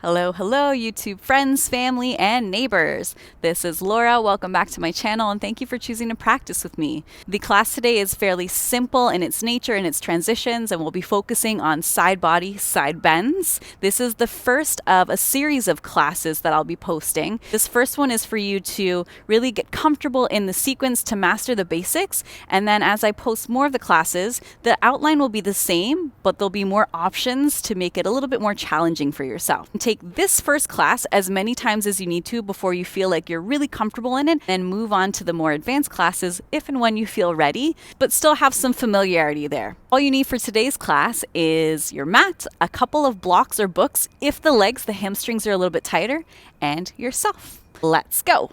Hello, hello, YouTube friends, family, and neighbors. This is Laura. Welcome back to my channel, and thank you for choosing to practice with me. The class today is fairly simple in its nature and its transitions, and we'll be focusing on side body, side bends. This is the first of a series of classes that I'll be posting. This first one is for you to really get comfortable in the sequence to master the basics, and then as I post more of the classes, the outline will be the same, but there'll be more options to make it a little bit more challenging for yourself. Take this first class as many times as you need to before you feel like you're really comfortable in it, and move on to the more advanced classes if and when you feel ready, but still have some familiarity there. All you need for today's class is your mat, a couple of blocks or books if the legs, the hamstrings are a little bit tighter, and yourself. Let's go.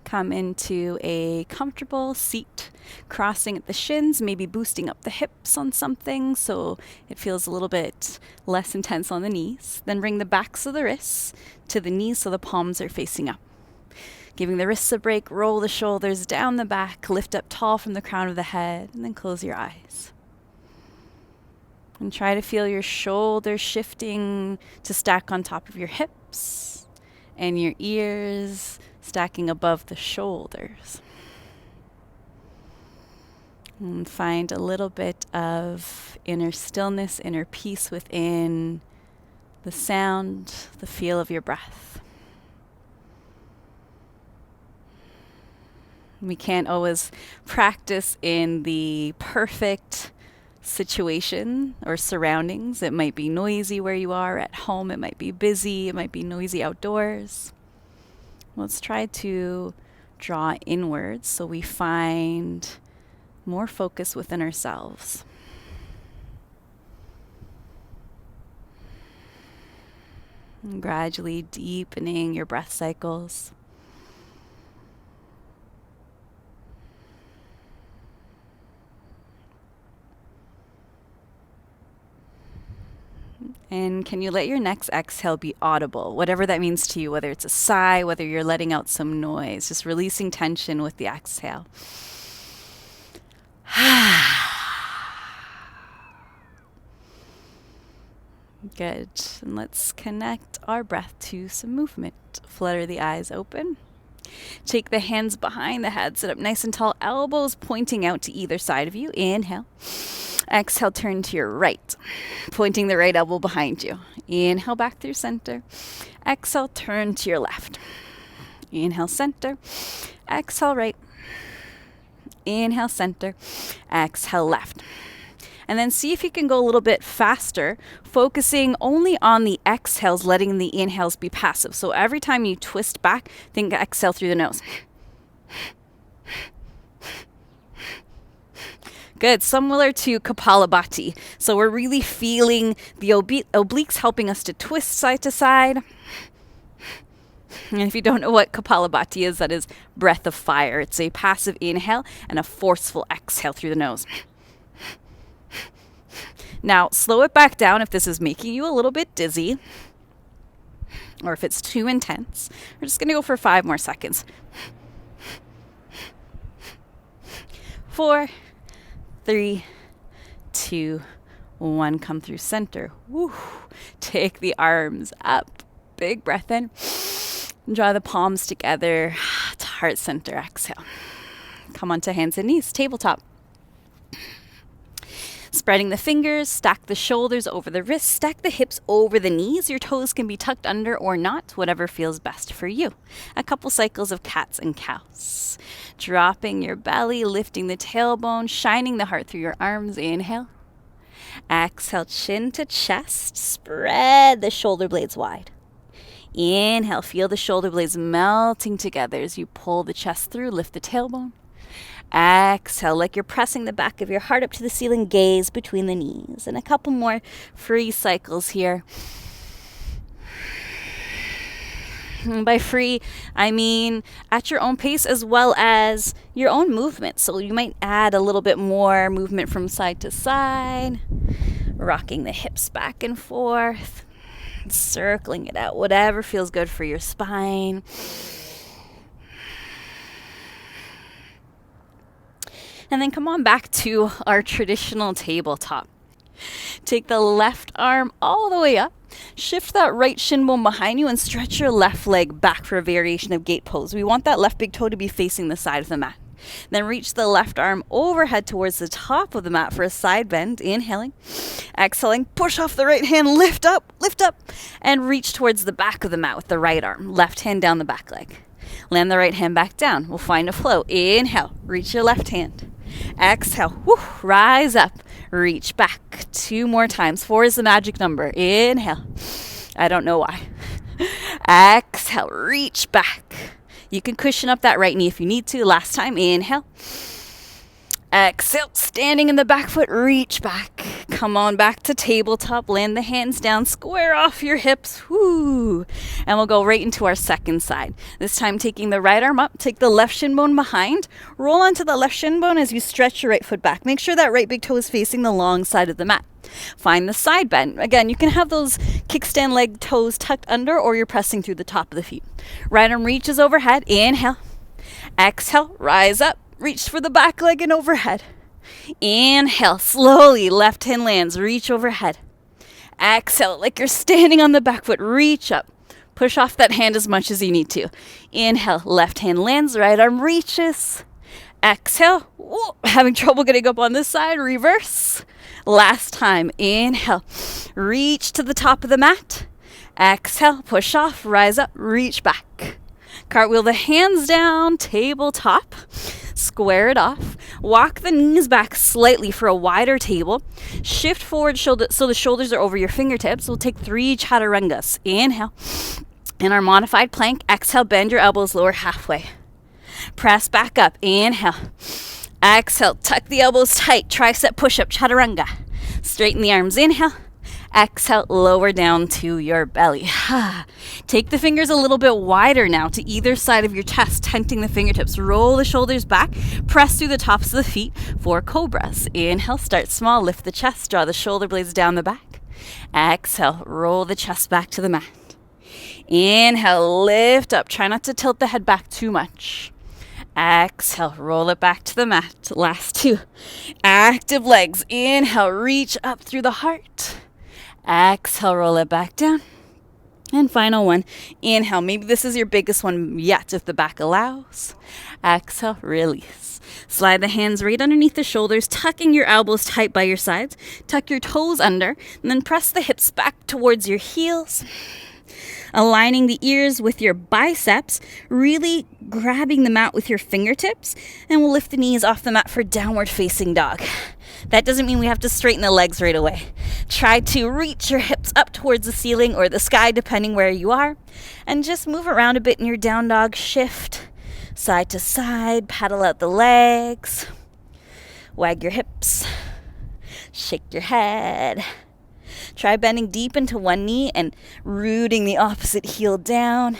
Come into a comfortable seat, crossing at the shins, maybe boosting up the hips on something so it feels a little bit less intense on the knees. Then bring the backs of the wrists to the knees so the palms are facing up. Giving the wrists a break, roll the shoulders down the back, lift up tall from the crown of the head, and then close your eyes. And try to feel your shoulders shifting to stack on top of your hips and your ears stacking above the shoulders. And find a little bit of inner stillness, inner peace within the sound, the feel of your breath. We can't always practice in the perfect situation or surroundings. It might be noisy where you are at home. It might be busy. It might be noisy outdoors. Let's try to draw inwards so we find more focus within ourselves. And gradually deepening your breath cycles. And can you let your next exhale be audible, whatever that means to you, whether it's a sigh, whether you're letting out some noise, just releasing tension with the exhale. Good. And let's connect our breath to some movement. Flutter the eyes open. Take the hands behind the head, sit up nice and tall, elbows pointing out to either side of you. Inhale. Exhale, turn to your right, pointing the right elbow behind you. Inhale, back through center. Exhale, turn to your left. Inhale, center. Exhale, right. Inhale, center. Exhale, left. And then see if you can go a little bit faster, focusing only on the exhales, letting the inhales be passive. So every time you twist back, think exhale through the nose. Good, similar to Kapalabhati. So we're really feeling the obliques helping us to twist side to side. And if you don't know what Kapalabhati is, that is breath of fire. It's a passive inhale and a forceful exhale through the nose. Now, slow it back down if this is making you a little bit dizzy or if it's too intense. We're just going to go for 5 more seconds. 4, 3, 2, 1. Come through center. Woo. Take the arms up. Big breath in. Draw the palms together to heart center. Exhale. Come onto hands and knees. Tabletop. Spreading the fingers, stack the shoulders over the wrists, stack the hips over the knees. Your toes can be tucked under or not, whatever feels best for you. A couple cycles of cats and cows. Dropping your belly, lifting the tailbone, shining the heart through your arms. Inhale. Exhale, chin to chest. Spread the shoulder blades wide. Inhale, feel the shoulder blades melting together as you pull the chest through, lift the tailbone. Exhale, like you're pressing the back of your heart up to the ceiling, gaze between the knees. And a couple more free cycles here. And by free, I mean at your own pace as well as your own movement. So you might add a little bit more movement from side to side, rocking the hips back and forth, circling it out, whatever feels good for your spine. And then come on back to our traditional tabletop. Take the left arm all the way up. Shift that right shin bone behind you and stretch your left leg back for a variation of gate pose. We want that left big toe to be facing the side of the mat. Then reach the left arm overhead towards the top of the mat for a side bend. Inhaling. Exhaling. Push off the right hand. Lift up. And reach towards the back of the mat with the right arm. Left hand down the back leg. Land the right hand back down. We'll find a flow. Inhale. Reach your left hand. Exhale. Woo. Rise up. Reach back. 2 more times. 4 is the magic number. Inhale. I don't know why. Exhale. Reach back. You can cushion up that right knee if you need to. Last time. Inhale. Exhale. Standing in the back foot. Reach back. Come on back to tabletop. Land the hands down. Square off your hips. Woo. And we'll go right into our second side. This time taking the right arm up. Take the left shin bone behind. Roll onto the left shin bone as you stretch your right foot back. Make sure that right big toe is facing the long side of the mat. Find the side bend. Again, you can have those kickstand leg toes tucked under, or you're pressing through the top of the feet. Right arm reaches overhead. Inhale. Exhale. Rise up. Reach for the back leg and overhead. Inhale. Slowly. Left hand lands. Reach overhead. Exhale. Like you're standing on the back foot. Reach up. Push off that hand as much as you need to. Inhale. Left hand lands. Right arm reaches. Exhale. Whoa. Having trouble getting up on this side. Reverse. Last time. Inhale. Reach to the top of the mat. Exhale. Push off. Rise up. Reach back. Cartwheel the hands down. Tabletop. Square it off. Walk the knees back slightly for a wider table. Shift forward so the shoulders are over your fingertips. We'll take 3 chaturangas. Inhale. In our modified plank, exhale, bend your elbows lower halfway. Press back up. Inhale. Exhale. Tuck the elbows tight. Tricep push-up, chaturanga. Straighten the arms. Inhale. Exhale, lower down to your belly. Take the fingers a little bit wider now to either side of your chest, tenting the fingertips. Roll the shoulders back. Press through the tops of the feet for cobras. Inhale, start small. Lift the chest. Draw the shoulder blades down the back. Exhale, roll the chest back to the mat. Inhale, lift up. Try not to tilt the head back too much. Exhale, roll it back to the mat. Last 2. Active legs. Inhale, reach up through the heart. Exhale, roll it back down. And final one. Inhale. Maybe this is your biggest one yet if the back allows. Exhale, release. Slide the hands right underneath the shoulders, tucking your elbows tight by your sides. Tuck your toes under, and then press the hips back towards your heels. Aligning the ears with your biceps, really grabbing the mat with your fingertips, and we'll lift the knees off the mat for downward facing dog. That doesn't mean we have to straighten the legs right away. Try to reach your hips up towards the ceiling or the sky, depending where you are, and just move around a bit in your down dog. Shift side to side, paddle out the legs, wag your hips, shake your head. Try bending deep into one knee and rooting the opposite heel down,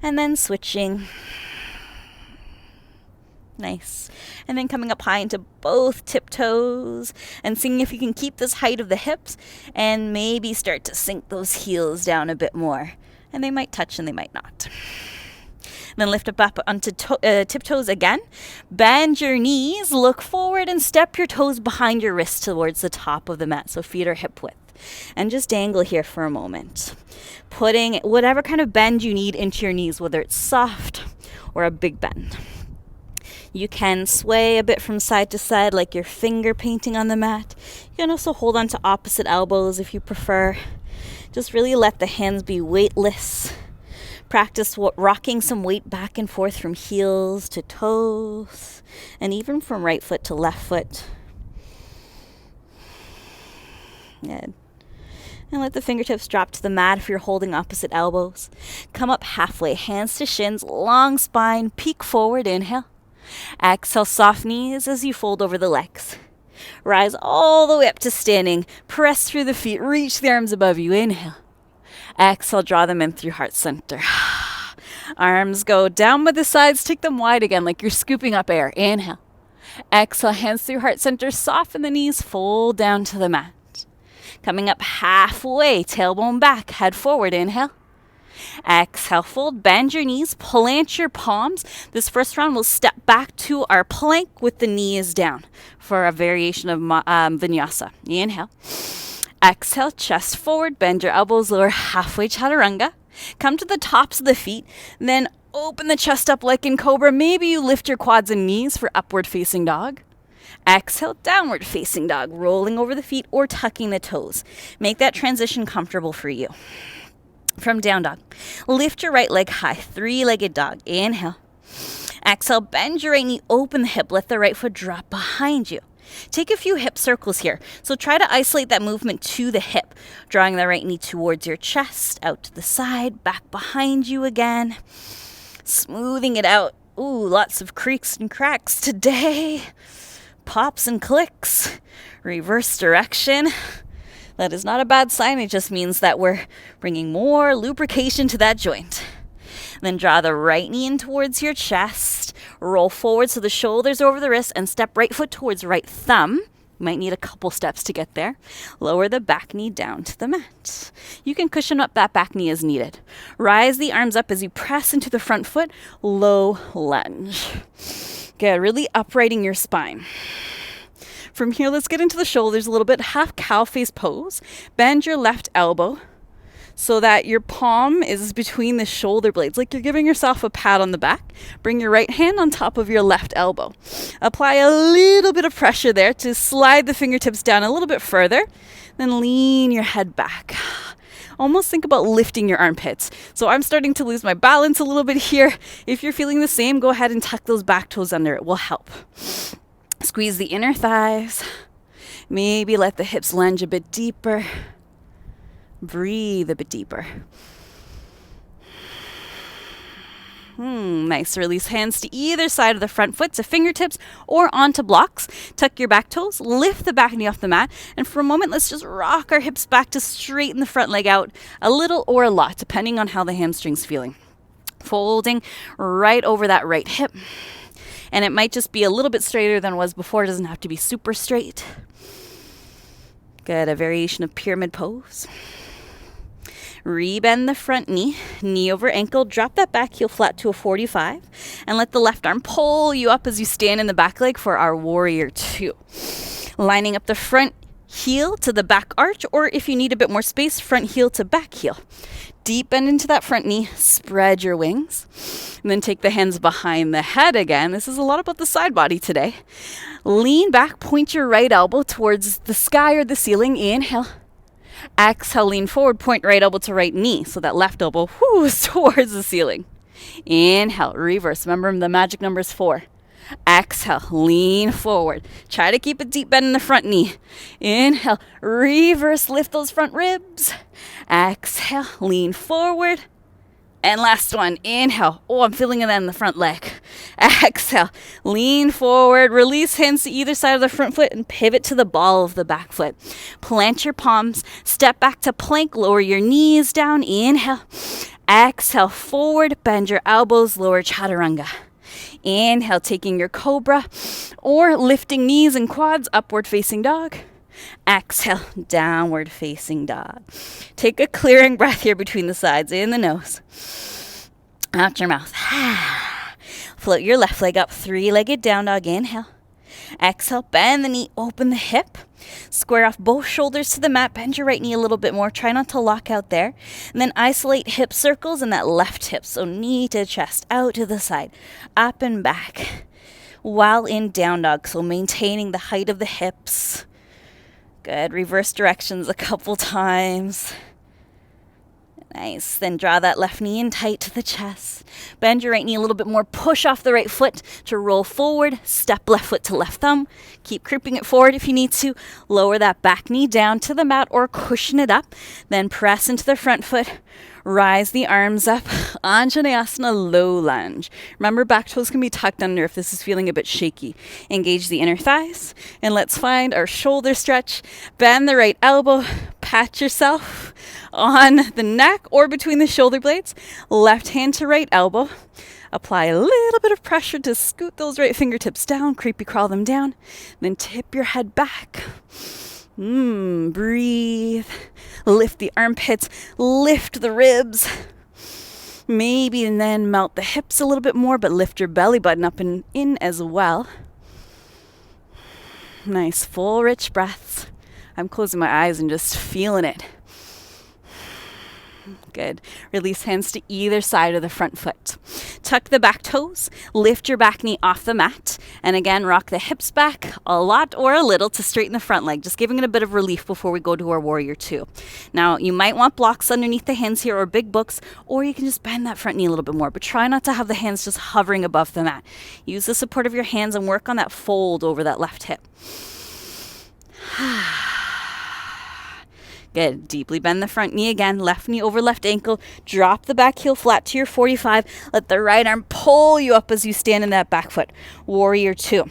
and then switching. Nice. And then coming up high into both tiptoes and seeing if you can keep this height of the hips and maybe start to sink those heels down a bit more. And they might touch and they might not. Then lift up onto tiptoes again. Bend your knees, look forward, and step your toes behind your wrists towards the top of the mat, so feet are hip width. And just dangle here for a moment. Putting whatever kind of bend you need into your knees, whether it's soft or a big bend. You can sway a bit from side to side like you're finger painting on the mat. You can also hold on to opposite elbows if you prefer. Just really let the hands be weightless. Practice rocking some weight back and forth from heels to toes, and even from right foot to left foot. Good. And let the fingertips drop to the mat if you're holding opposite elbows. Come up halfway, hands to shins, long spine, peek forward, inhale. Exhale, soft knees as you fold over the legs. Rise all the way up to standing. Press through the feet, reach the arms above you, inhale. Exhale, draw them in through heart center. Arms go down by the sides, take them wide again like you're scooping up air. Inhale. Exhale, hands through heart center, soften the knees, fold down to the mat. Coming up halfway, tailbone back, head forward, inhale. Exhale, fold, bend your knees, plant your palms. This first round, we'll step back to our plank with the knees down for a variation of vinyasa. Inhale. Exhale, chest forward, bend your elbows, lower halfway chaturanga. Come to the tops of the feet, then open the chest up like in cobra. Maybe you lift your quads and knees for upward facing dog. Exhale, downward facing dog, rolling over the feet or tucking the toes. Make that transition comfortable for you. From down dog, lift your right leg high, three-legged dog. Inhale. Exhale, bend your right knee, open the hip, let the right foot drop behind you. Take a few hip circles here. So try to isolate that movement to the hip, drawing the right knee towards your chest, out to the side, back behind you again. Smoothing it out. Ooh, lots of creaks and cracks today. Pops and clicks. Reverse direction. That is not a bad sign. It just means that we're bringing more lubrication to that joint. Then draw the right knee in towards your chest. Roll forward so the shoulders over the wrist and step right foot towards right thumb. You might need a couple steps to get there. Lower the back knee down to the mat. You can cushion up that back knee as needed. Rise the arms up as you press into the front foot. Low lunge. Good. Really uprighting your spine. From here, let's get into the shoulders a little bit. Half cow face pose. Bend your left elbow so that your palm is between the shoulder blades, like you're giving yourself a pat on the back. Bring your right hand on top of your left elbow. Apply a little bit of pressure there to slide the fingertips down a little bit further. Then lean your head back. Almost think about lifting your armpits. So I'm starting to lose my balance a little bit here. If you're feeling the same, go ahead and tuck those back toes under. It will help. Squeeze the inner thighs. Maybe let the hips lunge a bit deeper. Breathe a bit deeper. Nice. Release hands to either side of the front foot, to fingertips or onto blocks. Tuck your back toes. Lift the back knee off the mat. And for a moment, let's just rock our hips back to straighten the front leg out a little or a lot, depending on how the hamstring's feeling. Folding right over that right hip. And it might just be a little bit straighter than it was before. It doesn't have to be super straight. Good. A variation of pyramid pose. Rebend the front knee, knee over ankle, drop that back heel flat to a 45, and let the left arm pull you up as you stand in the back leg for our warrior two. Lining up the front heel to the back arch, or if you need a bit more space, front heel to back heel. Deep bend into that front knee, spread your wings, and then take the hands behind the head again. This is a lot about the side body today. Lean back, point your right elbow towards the sky or the ceiling. Inhale. Exhale, lean forward, point right elbow to right knee. So that left elbow is towards the ceiling. Inhale, reverse. Remember the magic number is 4. Exhale, lean forward. Try to keep a deep bend in the front knee. Inhale, reverse, lift those front ribs. Exhale, lean forward. And last one, inhale. Oh, I'm feeling it in the front leg. Exhale, lean forward, release hands to either side of the front foot and pivot to the ball of the back foot. Plant your palms, step back to plank, lower your knees down. Inhale. Exhale, forward, bend your elbows, lower chaturanga. Inhale, taking your cobra or lifting knees and quads, upward facing dog. Exhale, downward facing dog. Take a clearing breath here between the sides, in the nose. Out your mouth. Float your left leg up, three-legged down dog. Inhale. Exhale, bend the knee, open the hip. Square off both shoulders to the mat. Bend your right knee a little bit more. Try not to lock out there. And then isolate hip circles in that left hip. So knee to chest, out to the side, up and back. While in down dog, so maintaining the height of the hips. Good. Reverse directions a couple times. Nice. Then draw that left knee in tight to the chest. Bend your right knee a little bit more. Push off the right foot to roll forward. Step left foot to left thumb. Keep creeping it forward if you need to. Lower that back knee down to the mat or cushion it up. Then press into the front foot. Rise the arms up. Anjaneyasana, low lunge. Remember, back toes can be tucked under if this is feeling a bit shaky. Engage the inner thighs. And let's find our shoulder stretch. Bend the right elbow. Pat yourself on the neck or between the shoulder blades. Left hand to right elbow. Apply a little bit of pressure to scoot those right fingertips down. Creepy crawl them down. Then tip your head back. Breathe. Lift the armpits. Lift the ribs. Maybe and then melt the hips a little bit more, but lift your belly button up and in as well. Nice, full, rich breaths. I'm closing my eyes and just feeling it. Good. Release hands to either side of the front foot. Tuck the back toes, lift your back knee off the mat, and again, rock the hips back a lot or a little to straighten the front leg, just giving it a bit of relief before we go to our warrior two. Now, you might want blocks underneath the hands here or big books, or you can just bend that front knee a little bit more, but try not to have the hands just hovering above the mat. Use the support of your hands and work on that fold over that left hip. Good. Deeply bend the front knee again. Left knee over left ankle. Drop the back heel flat to your 45. Let the right arm pull you up as you stand in that back foot. Warrior two.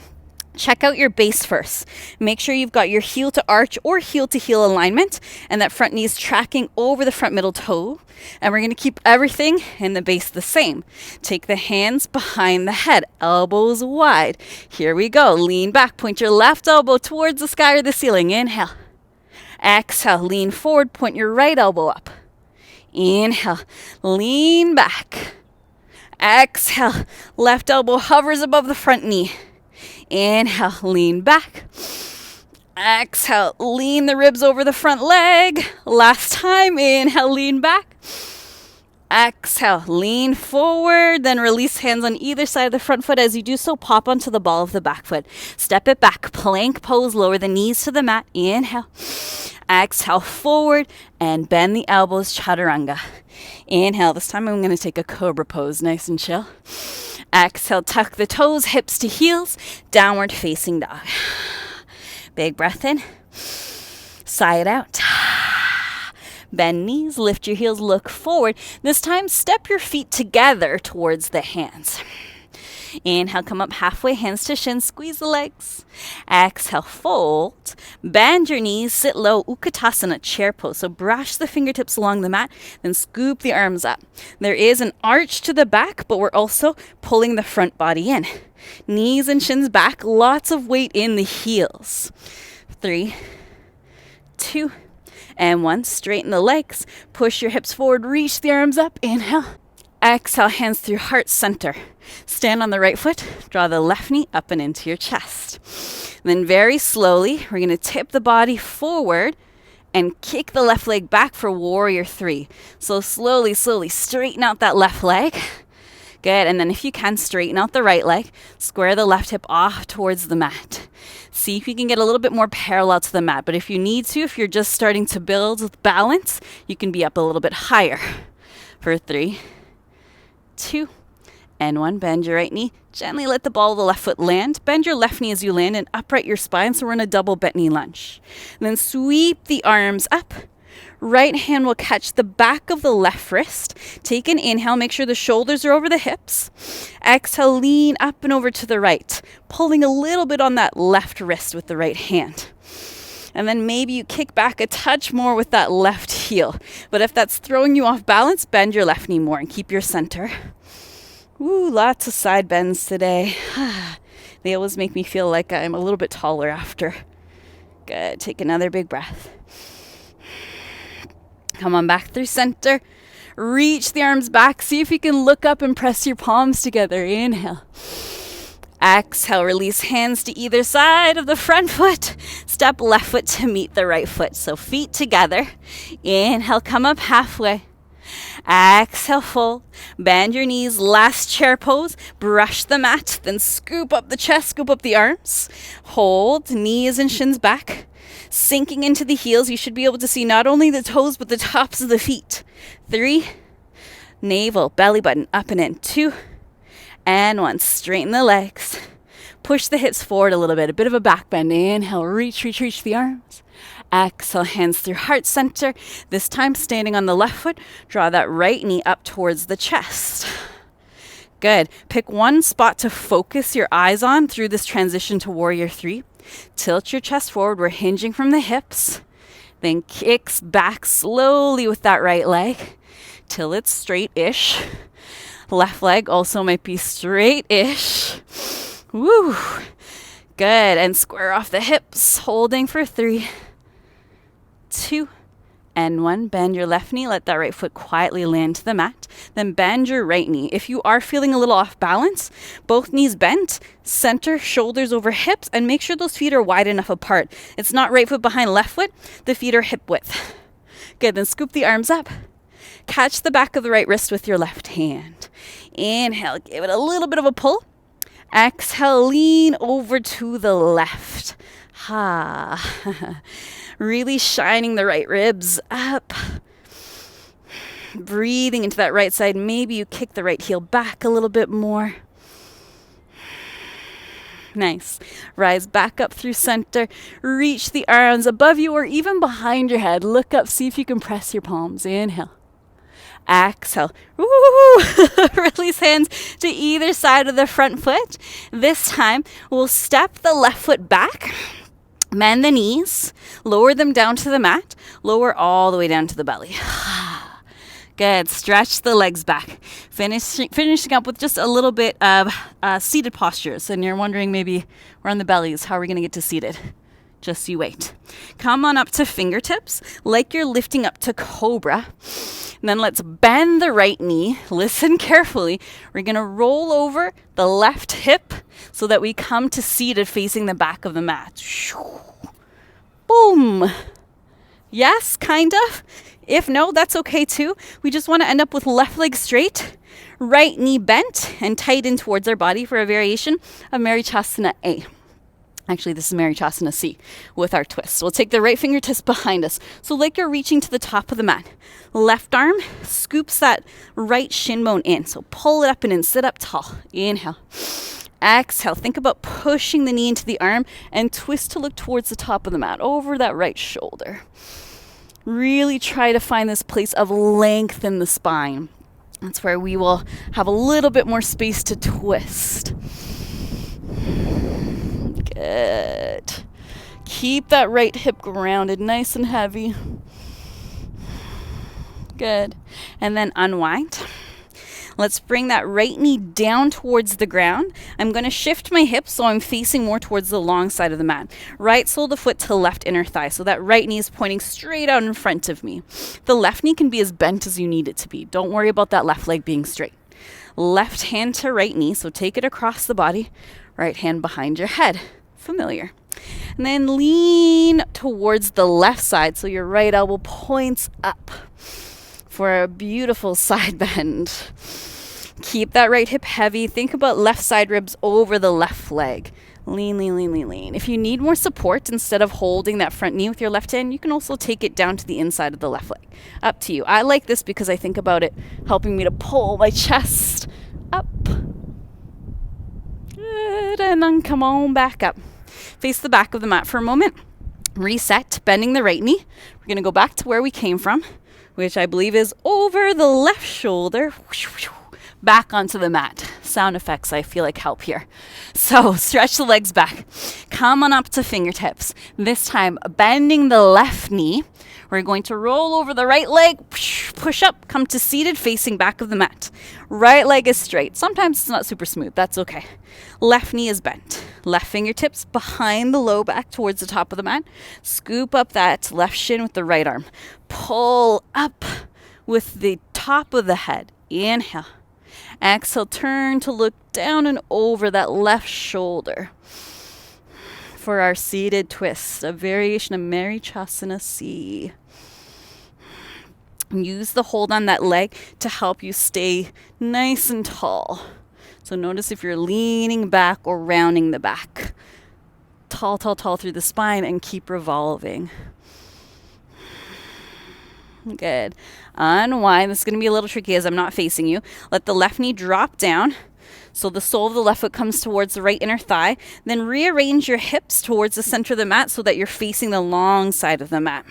Check out your base first. Make sure you've got your heel to arch or heel to heel alignment and that front knee is tracking over the front middle toe. And we're going to keep everything in the base the same. Take the hands behind the head, elbows wide. Here we go. Lean back. Point your left elbow towards the sky or the ceiling. Inhale. Exhale, lean forward, point your right elbow up. Inhale, lean back. Exhale, left elbow hovers above the front knee. Inhale, lean back. Exhale, lean the ribs over the front leg. Last time, inhale, lean back. Exhale, lean forward, then release hands on either side of the front foot. As you do so, pop onto the ball of the back foot. Step it back, plank pose, lower the knees to the mat. Inhale. Exhale, forward, and bend the elbows, chaturanga. Inhale, this time I'm going to take a cobra pose, nice and chill. Exhale, tuck the toes, hips to heels, downward facing dog. Big breath in, sigh it out. Bend knees, lift your heels, look forward. This time, step your feet together towards the hands. Inhale, come up halfway, hands to shins, squeeze the legs. Exhale, fold. Bend your knees, sit low, Utkatasana, chair pose. So brush the fingertips along the mat, then scoop the arms up. There is an arch to the back, but we're also pulling the front body in. Knees and shins back, lots of weight in the heels. 3, 2, and 1. Straighten the legs. Push your hips forward. Reach the arms up. Inhale. Exhale, hands through heart center. Stand on the right foot. Draw the left knee up and into your chest. And then very slowly, we're going to tip the body forward and kick the left leg back for warrior three. So slowly, slowly straighten out that left leg. Good. And then if you can, straighten out the right leg. Square the left hip off towards the mat. See if you can get a little bit more parallel to the mat. But if you need to, if you're just starting to build with balance, you can be up a little bit higher. For 3, 2, and 1. Bend your right knee. Gently let the ball of the left foot land. Bend your left knee as you land and upright your spine. So we're in a double bent knee lunge. And then sweep the arms up. Right hand will catch the back of the left wrist. Take an inhale. Make sure the shoulders are over the hips. Exhale, lean up and over to the right. Pulling a little bit on that left wrist with the right hand. And then maybe you kick back a touch more with that left heel. But if that's throwing you off balance, bend your left knee more and keep your center. Ooh, lots of side bends today. They always make me feel like I'm a little bit taller after. Good. Take another big breath. Come on back through center. Reach the arms back. See if you can look up and press your palms together. Inhale. Exhale, release hands to either side of the front foot. Step left foot to meet the right foot. So feet together. Inhale, come up halfway. Exhale, fold. Bend your knees. Last chair pose. Brush the mat. Then scoop up the chest, scoop up the arms. Hold, knees and shins back. Sinking into the heels, you should be able to see not only the toes, but the tops of the feet. 3, navel, belly button, up and in. 2, and 1. Straighten the legs. Push the hips forward a little bit. A bit of a back bend. Inhale, reach the arms. Exhale, hands through heart center. This time, standing on the left foot, draw that right knee up towards the chest. Good. Pick one spot to focus your eyes on through this transition to warrior three. Tilt your chest forward. We're hinging from the hips. Then kicks back slowly with that right leg till it's straight-ish. Left leg also might be straight-ish. Woo. Good. And square off the hips, holding for 3, 2, End one, bend your left knee, let that right foot quietly land to the mat. Then bend your right knee. If you are feeling a little off balance, both knees bent, center, shoulders over hips, and make sure those feet are wide enough apart. It's not right foot behind left foot, the feet are hip width. Good, then scoop the arms up. Catch the back of the right wrist with your left hand. Inhale, give it a little bit of a pull. Exhale, lean over to the left. Ha. Really shining the right ribs up. Breathing into that right side. Maybe you kick the right heel back a little bit more. Nice. Rise back up through center. Reach the arms above you or even behind your head. Look up, see if you can press your palms. Inhale. Exhale. Woo! Release hands to either side of the front foot. This time, we'll step the left foot back. Bend the knees. Lower them down to the mat. Lower all the way down to the belly. Good. Stretch the legs back. Finishing up with just a little bit of seated postures. And you're wondering maybe we're on the bellies. How are we going to get to seated? Just you wait. Come on up to fingertips like you're lifting up to cobra. And then let's bend the right knee. Listen carefully. We're going to roll over the left hip so that we come to seated facing the back of the mat. Boom. Yes, kind of. If no, that's okay too. We just want to end up with left leg straight, right knee bent and tight in towards our body for a variation of Marichasana A. Actually, this is Marichasana C with our twist. We'll take the right fingertips behind us. So like you're reaching to the top of the mat. Left arm scoops that right shin bone in. So pull it up and in. Sit up tall. Inhale. Exhale. Think about pushing the knee into the arm and twist to look towards the top of the mat, over that right shoulder. Really try to find this place of length in the spine. That's where we will have a little bit more space to twist. Good. Keep that right hip grounded, nice and heavy. Good. And then unwind. Let's bring that right knee down towards the ground. I'm going to shift my hips so I'm facing more towards the long side of the mat. Right sole of the foot to left inner thigh. So that right knee is pointing straight out in front of me. The left knee can be as bent as you need it to be. Don't worry about that left leg being straight. Left hand to right knee. So take it across the body. Right hand behind your head. Familiar. And then lean towards the left side so your right elbow points up for a beautiful side bend. Keep that right hip heavy. Think about left side ribs over the left leg. Lean, lean, lean, lean, lean. If you need more support, instead of holding that front knee with your left hand, you can also take it down to the inside of the left leg. Up to you. I like this because I think about it helping me to pull my chest up. Good. And then come on back up. Face the back of the mat for a moment. Reset, bending the right knee. We're going to go back to where we came from, which I believe is over the left shoulder. Back onto the mat. Sound effects, I feel like, help here. So stretch the legs back. Come on up to fingertips. This time, bending the left knee. We're going to roll over the right leg, push up, come to seated facing back of the mat. Right leg is straight. Sometimes it's not super smooth. That's okay. Left knee is bent. Left fingertips behind the low back towards the top of the mat. Scoop up that left shin with the right arm. Pull up with the top of the head. Inhale. Exhale, turn to look down and over that left shoulder for our seated twist, a variation of Marichasana C. Use the hold on that leg to help you stay nice and tall. So notice if you're leaning back or rounding the back. Tall, tall, tall through the spine and keep revolving. Good. Unwind. This is going to be a little tricky as I'm not facing you. Let the left knee drop down. So the sole of the left foot comes towards the right inner thigh. Then rearrange your hips towards the center of the mat so that you're facing the long side of the mat.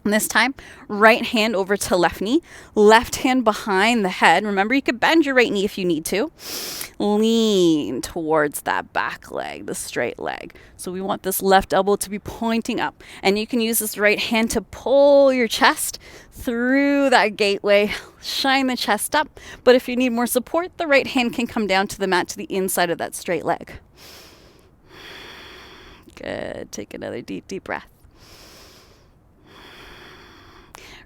And this time, right hand over to left knee, left hand behind the head. Remember, you could bend your right knee if you need to. Lean towards that back leg, the straight leg. So we want this left elbow to be pointing up. And you can use this right hand to pull your chest through that gateway. Shine the chest up. But if you need more support, the right hand can come down to the mat to the inside of that straight leg. Good. Take another deep, deep breath.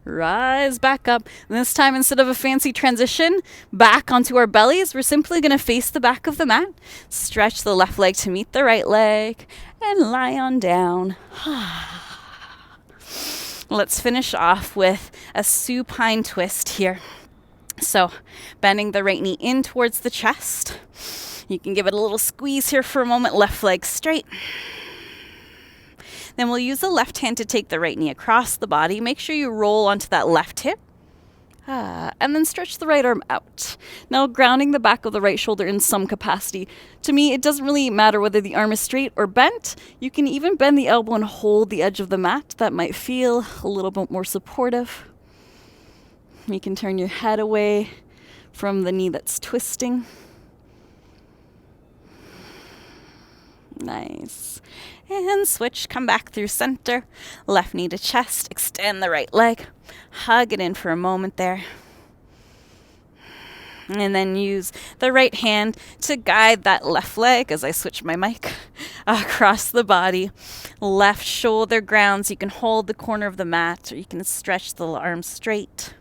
Rise back up. And this time, instead of a fancy transition back onto our bellies, we're simply going to face the back of the mat. Stretch the left leg to meet the right leg and lie on down. Let's finish off with a supine twist here. So bending the right knee in towards the chest. You can give it a little squeeze here for a moment. Left leg straight. Then we'll use the left hand to take the right knee across the body. Make sure you roll onto that left hip. And then stretch the right arm out. Now grounding the back of the right shoulder in some capacity. To me, it doesn't really matter whether the arm is straight or bent. You can even bend the elbow and hold the edge of the mat. That might feel a little bit more supportive. You can turn your head away from the knee that's twisting. Nice. And switch, come back through center. Left knee to chest, extend the right leg. Hug it in for a moment there. And then use the right hand to guide that left leg as I switch my mic across the body. Left shoulder grounds. You can hold the corner of the mat or you can stretch the arms straight.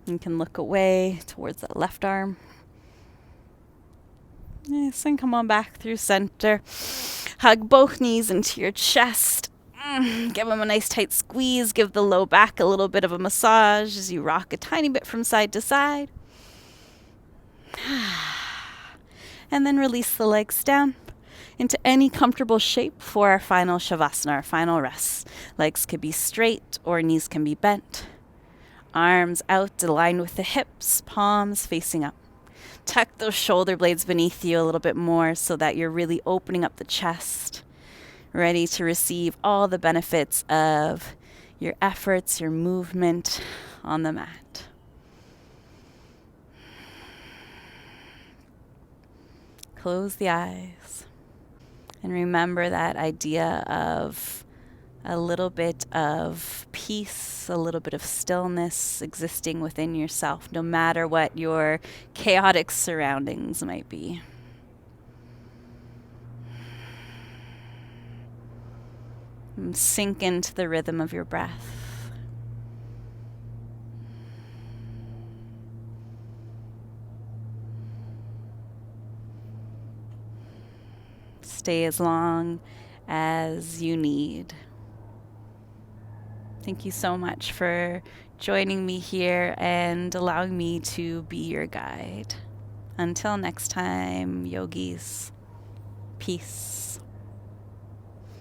You can look away towards that left arm. Nice, and come on back through center. Hug both knees into your chest. Give them a nice tight squeeze. Give the low back a little bit of a massage as you rock a tiny bit from side to side. And then release the legs down into any comfortable shape for our final shavasana, our final rest. Legs could be straight or knees can be bent. Arms out, aligned with the hips, palms facing up. Tuck those shoulder blades beneath you a little bit more so that you're really opening up the chest, ready to receive all the benefits of your efforts, your movement on the mat. Close the eyes and remember that idea of a little bit of peace, a little bit of stillness existing within yourself, no matter what your chaotic surroundings might be. And sink into the rhythm of your breath. Stay as long as you need. Thank you so much for joining me here and allowing me to be your guide. Until next time, yogis, peace.